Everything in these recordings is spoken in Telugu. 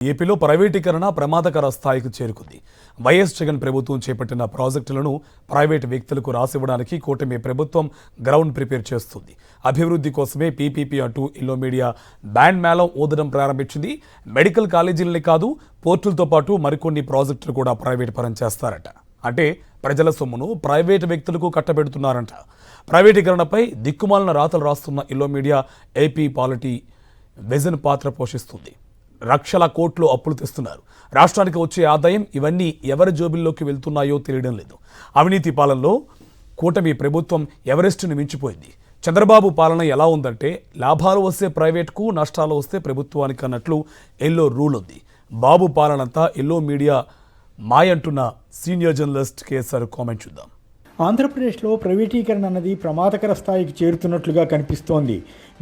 ఏపీలో ప్రైవేటీకరణ ప్రమాదకర స్థాయికి చేరుకుంది. వైఎస్ జగన్ ప్రభుత్వం చేపట్టిన ప్రాజెక్టులను ప్రైవేటు వ్యక్తులకు రాసివ్వడానికి కూటమి ప్రభుత్వం గ్రౌండ్ ప్రిపేర్ చేస్తుంది. అభివృద్ధి కోసమే పీపీపీ అంటూ ఇల్లో మీడియా బ్యాండ్ మేళం ఊదడం ప్రారంభించింది. మెడికల్ కాలేజీలనే కాదు, పోర్టులతో పాటు మరికొన్ని ప్రాజెక్టులు కూడా ప్రైవేటు పరం చేస్తారట. అంటే ప్రజల సొమ్మును ప్రైవేటు వ్యక్తులకు కట్టబెడుతున్నారంట. ప్రైవేటీకరణపై దిక్కుమాలిన రాతలు రాస్తున్న ఇల్లో మీడియా ఏపీ పాలిటీ విజన్ పాత్ర పోషిస్తుంది. లక్షల కోట్లు అప్పులు తెస్తున్నారు. రాష్ట్రానికి వచ్చే ఆదాయం ఇవన్నీ ఎవరి జోబిల్లోకి వెళ్తున్నాయో తెలియడం లేదు. అవినీతి పాలనలో కూటమి ప్రభుత్వం ఎవరెస్టును మించిపోయింది. చంద్రబాబు పాలన ఎలా ఉందంటే లాభాలు వస్తే ప్రైవేట్కు, నష్టాలు వస్తే ప్రభుత్వానికి అన్నట్లు ఎల్లో రూల్ ఉంది. బాబు పాలనంతా ఎల్లో మీడియా మాయంటున్న సీనియర్ జర్నలిస్ట్ కేఎస్ఆర్ కామెంట్ చూద్దాం. ఆంధ్రప్రదేశ్లో ప్రైవేటీకరణ అన్నది ప్రమాదకర స్థాయికి చేరుతున్నట్లుగా కనిపిస్తోంది.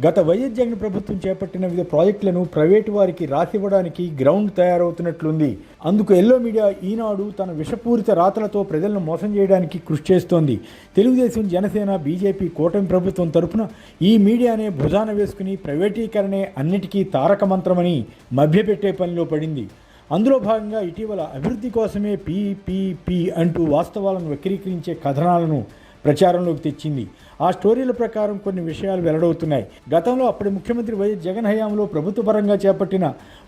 గత వైఎస్ జగన్ ప్రభుత్వం చేపట్టిన వివిధ ప్రాజెక్టులను ప్రైవేటు వారికి రాసివ్వడానికి గ్రౌండ్ తయారవుతున్నట్లుంది. అందుకు ఎల్లో మీడియా ఈనాడు తన విషపూరిత రాతలతో ప్రజలను మోసం చేయడానికి కృషి చేస్తోంది. తెలుగుదేశం, జనసేన, బీజేపీ కూటమి ప్రభుత్వం తరఫున ఈ మీడియానే భుజాన వేసుకుని ప్రైవేటీకరణే అన్నిటికీ తారక మంత్రమని మభ్యపెట్టే పనిలో పడింది. అందులో భాగంగా ఇటీవల అభివృద్ధి కోసమే పీపీపీ అంటూ వాస్తవాలను వక్రీకరించే కథనాలను ప్రచారంలోకి తెచ్చింది. ఆ స్టోరీల ప్రకారం కొన్ని విషయాలు వెల్లడవుతున్నాయి. గతంలో అప్పటి ముఖ్యమంత్రి వైఎస్ జగన్ హయాంలో ప్రభుత్వ పరంగా చేపట్టిన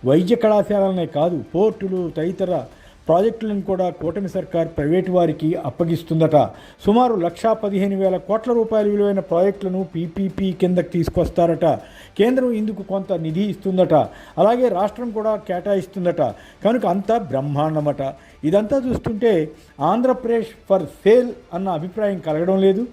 వైద్య కళాశాలనే కాదు, పోర్టులు తదితర ప్రాజెక్టులను కూడా కూటమి సర్కార్ ప్రైవేటు వారికి అప్పగిస్తుందట. సుమారు 1,15,000 కోట్ల రూపాయల విలువైన ప్రాజెక్టులను పీపీపీ కిందకు తీసుకొస్తారట. కేంద్రం ఇందుకు కొంత నిధి ఇస్తుందట. అలాగే రాష్ట్రం కూడా కేటాయిస్తుందట. కనుక అంతా బ్రహ్మాండమట. ఇదంతా చూస్తుంటే ఆంధ్రప్రదేశ్ ఫర్ సేల్ అన్న అభిప్రాయం కలగడం లేదు.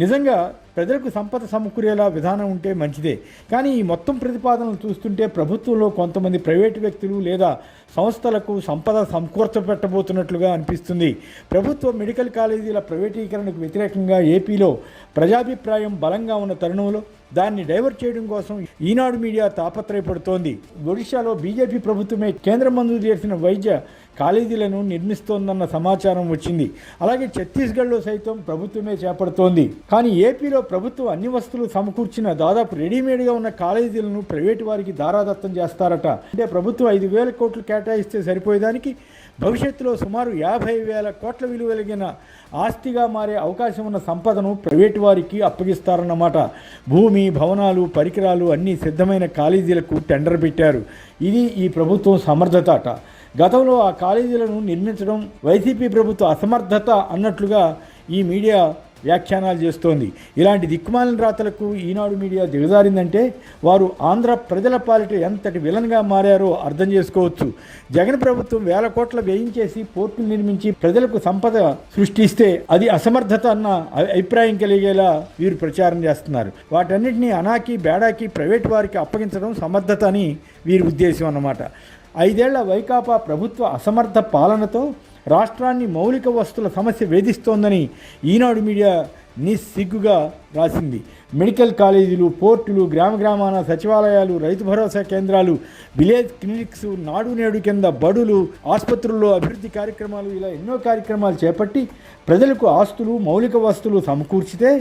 నిజంగా ప్రజలకు సంపద సమకూరేలా విధానం ఉంటే మంచిదే. కానీ ఈ మొత్తం ప్రతిపాదనలు చూస్తుంటే ప్రభుత్వంలో కొంతమంది ప్రైవేటు వ్యక్తులు లేదా సంస్థలకు సంపద సమకూర్చబెట్టబోతున్నట్లుగా అనిపిస్తుంది. ప్రభుత్వ మెడికల్ కాలేజీల ప్రైవేటీకరణకు వ్యతిరేకంగా ఏపీలో ప్రజాభిప్రాయం బలంగా ఉన్న తరుణంలో దాన్ని డైవర్ట్ చేయడం కోసం ఈనాడు మీడియా తాపత్రయపడుతోంది. ఒడిశాలో బీజేపీ ప్రభుత్వమే కేంద్రం మంజూరు చేసిన వైద్య కాలేజీలను నిర్మిస్తోందన్న సమాచారం వచ్చింది. అలాగే ఛత్తీస్గఢ్లో సైతం ప్రభుత్వమే చేపడుతోంది. కానీ ఏపీలో ప్రభుత్వం అన్ని వస్తువులు సమకూర్చిన దాదాపు రెడీమేడ్గా ఉన్న కాలేజీలను ప్రైవేటు వారికి దారాదత్తం చేస్తారట. అంటే ప్రభుత్వం 5,000 కోట్లు కేటాయిస్తే సరిపోయేదానికి భవిష్యత్తులో సుమారు 50,000 కోట్ల విలువ కలిగిన ఆస్తిగా మారే అవకాశం ఉన్న సంపదను ప్రైవేటు వారికి అప్పగిస్తారన్నమాట. భూమి, భవనాలు, పరికరాలు అన్నీ సిద్ధమైన కాలేజీలకు టెండర్ పెట్టారు. ఇది ఈ ప్రభుత్వం సమర్థత అట. గతంలో ఆ కాలేజీలను నిర్మించడం వైసీపీ ప్రభుత్వ అసమర్థత అన్నట్లుగా ఈ మీడియా వ్యాఖ్యానాలు చేస్తోంది. ఇలాంటి దిక్కుమాలిన రాతలకు ఈనాడు మీడియా దిగజారిందంటే వారు ఆంధ్ర ప్రజల పాలిట ఎంతటి విలన్గా మారారో అర్థం చేసుకోవచ్చు. జగన్ ప్రభుత్వం 1,000 కోట్ల వ్యయించేసి పోర్టులు నిర్మించి ప్రజలకు సంపద సృష్టిస్తే అది అసమర్థత అన్న అభిప్రాయం కలిగేలా వీరు ప్రచారం చేస్తున్నారు. వాటన్నిటినీ అనాకి బేడాకి ప్రైవేటు వారికి అప్పగించడం సమర్థత అని వీరి ఉద్దేశం అన్నమాట. 5 ఏళ్ల వైకాపా ప్రభుత్వ అసమర్థ పాలనతో రాష్ట్రాన్ని మౌలిక వస్తువుల సమస్య వేధిస్తోందని ఈనాడు మీడియా నిస్సిగ్గుగా రాసింది. మెడికల్ కాలేజీలు, పోర్టులు, గ్రామాన సచివాలయాలు, రైతు భరోసా కేంద్రాలు, విలేజ్ క్లినిక్స్, నాడు నేడు కింద బడులు, ఆసుపత్రుల్లో అభివృద్ధి కార్యక్రమాలు, ఇలా ఎన్నో కార్యక్రమాలు చేపట్టి ప్రజలకు ఆస్తులు, మౌలిక వస్తువులు సమకూర్చితే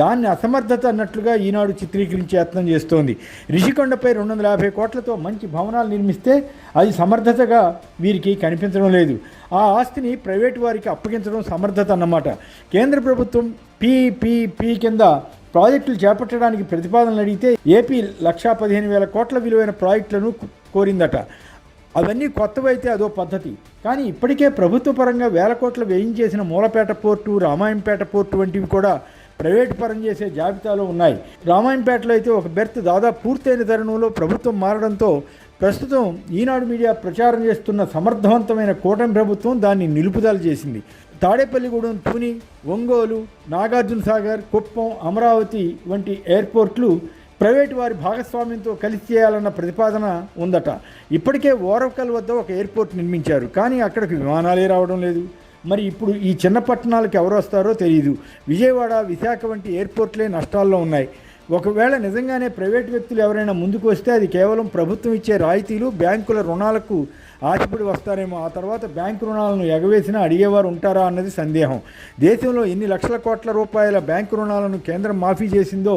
దాన్ని అసమర్థత అన్నట్లుగా ఈనాడు చిత్రీకరించే యత్నం చేస్తోంది. రిషికొండపై 250 కోట్లతో మంచి భవనాలు నిర్మిస్తే అది సమర్థతగా వీరికి కనిపించడం లేదు. ఆ ఆస్తిని ప్రైవేటు వారికి అప్పగించడం సమర్థత అన్నమాట. కేంద్ర ప్రభుత్వం పీపీపీ కింద ప్రాజెక్టులు చేపట్టడానికి ప్రతిపాదనలు అడిగితే ఏపీ 1,15,000 కోట్ల విలువైన ప్రాజెక్టులను కోరిందట. అవన్నీ కొత్తవైతే అదో పద్ధతి. కానీ ఇప్పటికే ప్రభుత్వ పరంగా 1,000 కోట్ల వ్యయించేసిన మూలపేట పోర్టు, రామాయంపేట పోర్టు వంటివి కూడా ప్రైవేటు పరం చేసే జాబితాలో ఉన్నాయి. రామాయంపేటలో అయితే ఒక బెర్త్ దాదాపు పూర్తయిన తరుణంలో ప్రభుత్వం మారడంతో ప్రస్తుతం ఈనాడు మీడియా ప్రచారం చేస్తున్న సమర్థవంతమైన కూటమి ప్రభుత్వం దాన్ని నిలుపుదల చేసింది. తాడేపల్లిగూడెం, తుని, ఒంగోలు, నాగార్జున సాగర్, కుప్పం, అమరావతి వంటి ఎయిర్పోర్ట్లు ప్రైవేటు వారి భాగస్వామ్యంతో కలిసి చేయాలన్న ప్రతిపాదన ఉందట. ఇప్పటికే ఓరవకల్ వద్ద ఒక ఎయిర్పోర్ట్ నిర్మించారు. కానీ అక్కడికి విమానాలే రావడం లేదు. మరి ఇప్పుడు ఈ చిన్న పట్టణాలకు ఎవరు వస్తారో తెలియదు. విజయవాడ, విశాఖ వంటి ఎయిర్పోర్ట్లే నష్టాల్లో ఉన్నాయి. ఒకవేళ నిజంగానే ప్రైవేటు వ్యక్తులు ఎవరైనా ముందుకు వస్తే అది కేవలం ప్రభుత్వం ఇచ్చే రాయితీలు, బ్యాంకుల రుణాలకు ఆశపడి వస్తారేమో. ఆ తర్వాత బ్యాంకు రుణాలను ఎగవేసినా అడిగేవారు ఉంటారా అన్నది సందేహం. దేశంలో ఎన్ని లక్షల కోట్ల రూపాయల బ్యాంకు రుణాలను కేంద్రం మాఫీ చేసిందో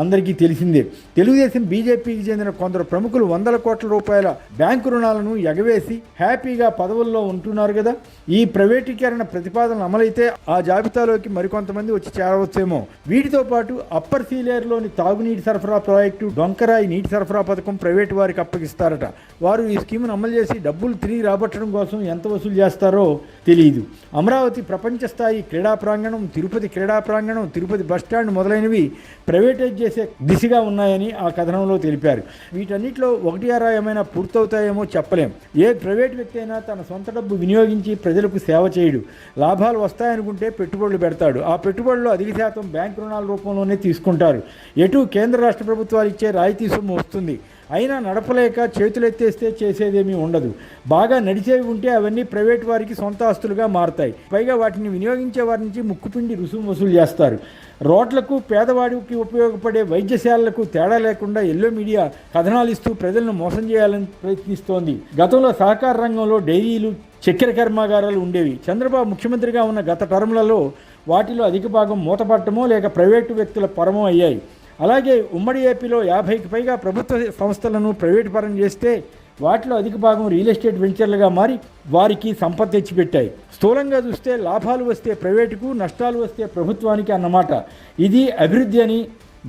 అందరికీ తెలిసిందే. తెలుగుదేశం, బీజేపీకి చెందిన కొందరు ప్రముఖులు వందల కోట్ల రూపాయల బ్యాంకు రుణాలను ఎగవేసి హ్యాపీగా పదవుల్లో ఉంటున్నారు కదా. ఈ ప్రైవేటీకరణ ప్రతిపాదనలు అమలైతే ఆ జాబితాలోకి మరికొంతమంది వచ్చి చేరవచ్చేమో. వీటితో పాటు అప్పర్ సీలేరులోని తాగునీటి సరఫరా ప్రాజెక్టు, డొంకరాయి నీటి సరఫరా పథకం ప్రైవేటు వారికి అప్పగిస్తారట. వారు ఈ స్కీమును అమలు చేసి డబ్బులు తిరిగి రాబట్టడం కోసం ఎంత వసూలు చేస్తారో తెలియదు. అమరావతి ప్రపంచ స్థాయి క్రీడా ప్రాంగణం, తిరుపతి క్రీడా ప్రాంగణం, తిరుపతి బస్టాండ్ మొదలైనవి ప్రైవేటైజ్ చేసే దిశగా ఉన్నాయని ఆ కథనంలో తెలిపారు. వీటన్నిటిలో ఒకటి అరా ఏమైనా పూర్తవుతాయేమో చెప్పలేం. ఏ ప్రైవేట్ వ్యక్తి అయినా తన సొంత డబ్బు వినియోగించి ప్రజలకు సేవ చేయడు. లాభాలు వస్తాయనుకుంటే పెట్టుబడులు పెడతాడు. ఆ పెట్టుబడులు అధిక శాతం బ్యాంకు రుణాల రూపంలోనే తీసుకుంటారు. ఎటు కేంద్ర రాష్ట్ర ప్రభుత్వాలు ఇచ్చే రాయితీ సొమ్ము వస్తుంది. అయినా నడపలేక చేతులెత్తేస్తే చేసేదేమీ ఉండదు. బాగా నడిచేవి ఉంటే అవన్నీ ప్రైవేట్ వారికి సొంత ఆస్తులుగా మారతాయి. పైగా వాటిని వినియోగించే వారి నుంచి ముక్కుపిండి రుసుము వసూలు చేస్తారు. రోడ్లకు, పేదవాడికి ఉపయోగపడే వైద్యశాలలకు తేడా లేకుండా ఎల్లో మీడియా కథనాలు ఇస్తూ ప్రజలను మోసం చేయాలని ప్రయత్నిస్తోంది. గతంలో సహకార రంగంలో డైరీలు, చక్కెర కర్మాగారాలు ఉండేవి. చంద్రబాబు ముఖ్యమంత్రిగా ఉన్న గత టర్మ్లలో వాటిలో అధిక భాగం మూతపట్టమో లేక ప్రైవేటు వ్యక్తుల పరమో అయ్యాయి. అలాగే ఉమ్మడి ఏపీలో 50కి పైగా ప్రభుత్వ సంస్థలను ప్రైవేటు పరం చేస్తే వాటిలో అధిక భాగం రియల్ ఎస్టేట్ వెంచర్లుగా మారి వారికి సంపద తెచ్చిపెట్టాయి. స్థూలంగా చూస్తే లాభాలు వస్తే ప్రైవేటుకు, నష్టాలు వస్తే ప్రభుత్వానికి అన్నమాట. ఇది అభివృద్ధి అని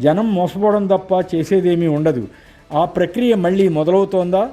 జనం మోసపోవడం తప్ప చేసేదేమీ ఉండదు. ఆ ప్రక్రియ మళ్ళీ మొదలవుతోందా?